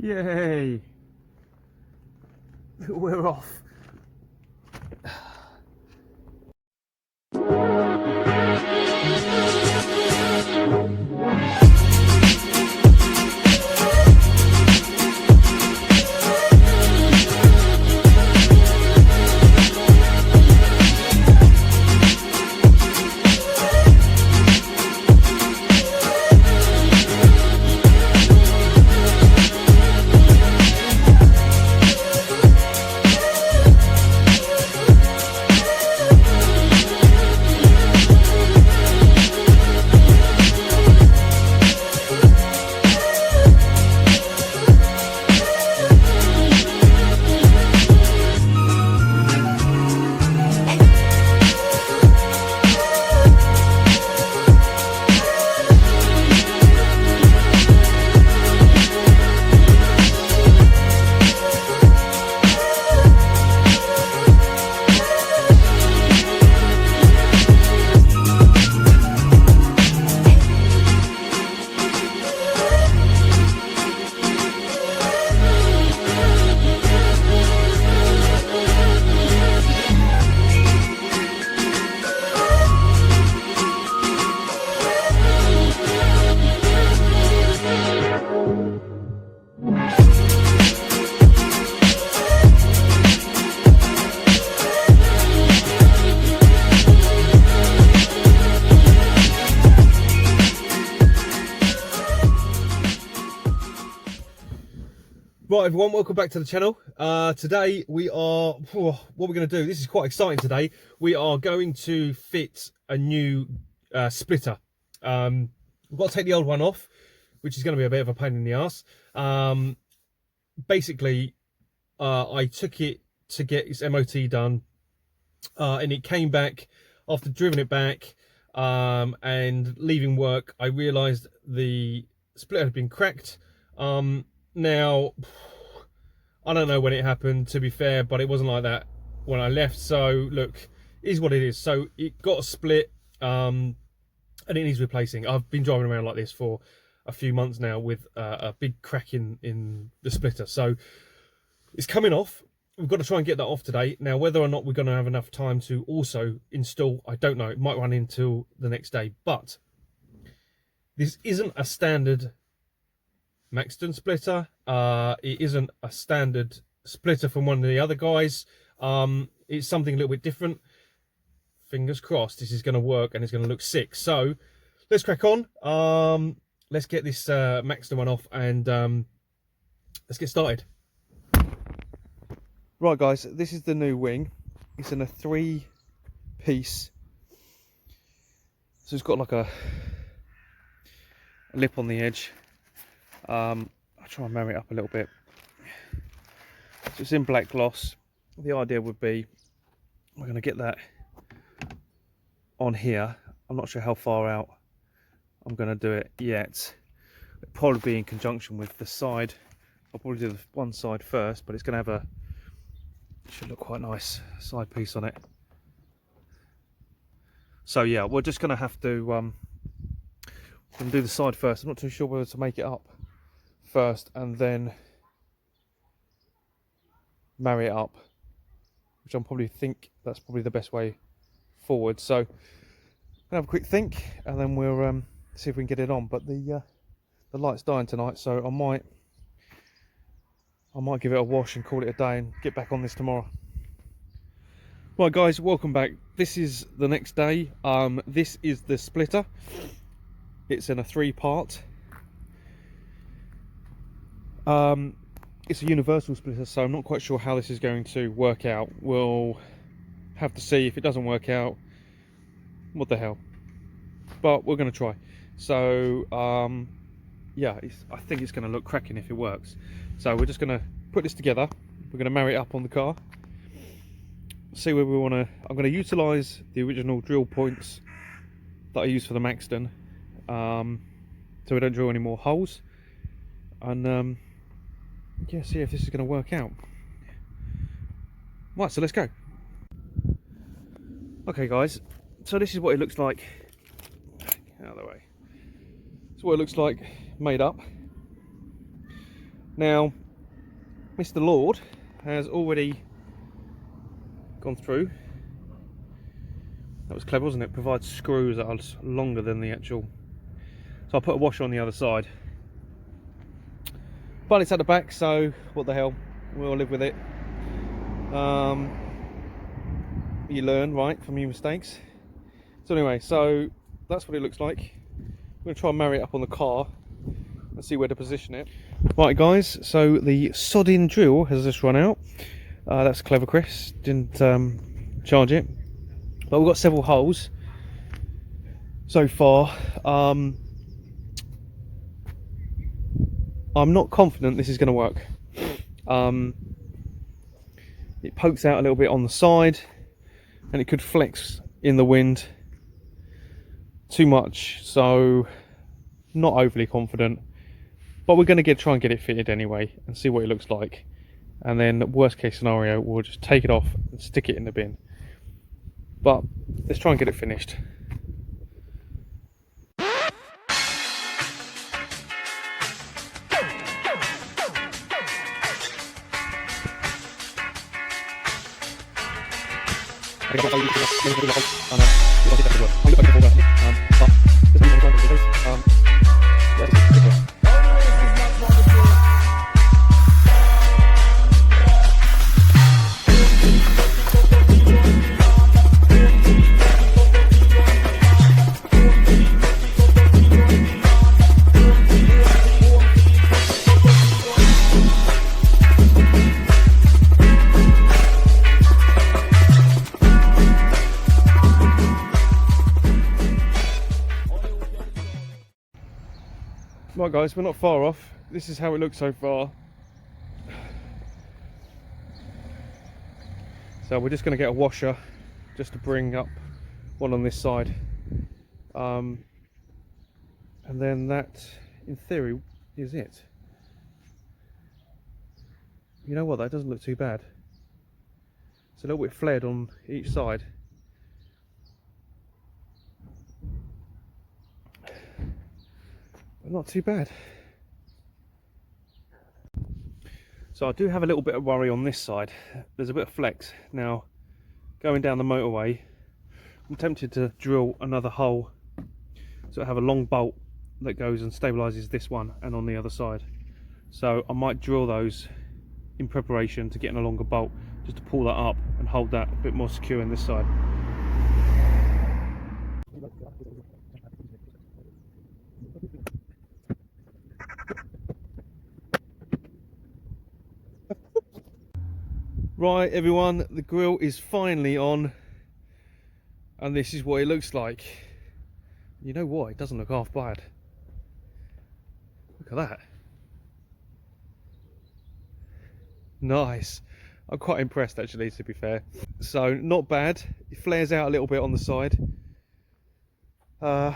Yay! We're off. Right everyone, welcome back to the channel. Today we are, what we're going to do, this is quite exciting today. We are going to fit a new splitter. We've got to take the old one off, which is going to be a bit of a pain in the ass. Basically, I took it to get its MOT done, and it came back after driving it back and leaving work. I realised the splitter had been cracked. Now, I don't know when it happened, to be fair, but it wasn't like that when I left. So, look, it is what it is. So, it got a split, and it needs replacing. I've been driving around like this for a few months now with a big crack in the splitter. So, it's coming off. We've got to try and get that off today. Now, whether or not we're going to have enough time to also install, I don't know. It might run until the next day. But this isn't a standard Maxton splitter. It isn't a standard splitter from one of the other guys. It's something a little bit different. Fingers crossed this is going to work and it's going to look sick. So let's crack on. Let's get this Maxton one off and let's get started. Right guys, this is the new wing. It's in a 3-piece, so it's got like a lip on the edge. I'll try and marry it up a little bit. So it's in black gloss. The idea would be we're going to get that on here. I'm not sure how far out I'm going to do it yet. It'll probably be in conjunction with the side. I'll probably do the one side first, but it's going to have a, should look quite nice, side piece on it. So yeah, we're just going to have to do the side first. I'm not too sure whether to make it up first and then marry it up, which I'm probably think that's probably the best way forward. So I'm gonna have a quick think and then we'll see if we can get it on. But the light's dying tonight, so I might give it a wash and call it a day and get back on this tomorrow. Right guys, welcome back. This is the next day. This is the splitter. It's in a 3-part. It's a universal splitter, so I'm not quite sure how this is going to work out. We'll have to see. If it doesn't work out, what the hell. But we're going to try. So yeah, I think it's going to look cracking if it works. So we're just going to put this together. We're going to marry it up on the car, see where we want to. I'm going to utilise the original drill points that I used for the Maxton, so we don't drill any more holes, and yeah, see if this is going to work out. Right, so let's go. Okay guys, so this is what it looks like. Out of the way. It's what it looks like made up. Now, Mr. Lord has already gone through. That was clever, wasn't it? Provides screws that are longer than the actual. So I put a washer on the other side. But it's at the back, so what the hell? We'll live with it. You learn, right, from your mistakes. So anyway, so that's what it looks like. I'm going to try and marry it up on the car and see where to position it. Right guys, so the sodding drill has just run out. That's clever, Chris. Didn't charge it. But we've got several holes so far. I'm not confident this is going to work. It pokes out a little bit on the side and it could flex in the wind too much, so not overly confident, but we're going to try and get it fitted anyway and see what it looks like, and then worst case scenario we'll just take it off and stick it in the bin. But let's try and get it finished. Right guys, we're not far off. This is how it looks so far. So we're just going to get a washer just to bring up one on this side. And then that, in theory, is it. You know what, that doesn't look too bad. It's a little bit flared on each side. Not too bad. So I do have a little bit of worry on this side. There's a bit of flex. Now, going down the motorway, I'm tempted to drill another hole so I have a long bolt that goes and stabilises this one and on the other side. So I might drill those in preparation to getting a longer bolt, just to pull that up and hold that a bit more secure in this side. Right everyone, the grill is finally on and this is what it looks like. You know what, it doesn't look half bad. Look at that. Nice. I'm quite impressed actually, to be fair. So not bad. It flares out a little bit on the side. So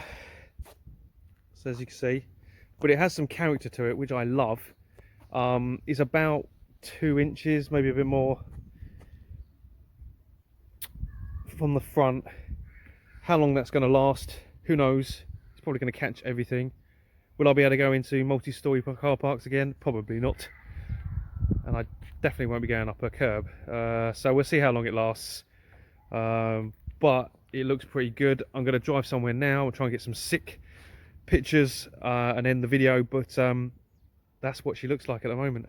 as you can see, but it has some character to it, which I love. It's about 2 inches, maybe a bit more from the front. How long that's going to last, who knows. It's probably going to catch everything. Will I be able to go into multi-story car parks again? Probably not. And I definitely won't be going up a curb. So we'll see how long it lasts. But it looks pretty good. I'm going to drive somewhere now and try and get some sick pictures and end the video. But that's what she looks like at the moment.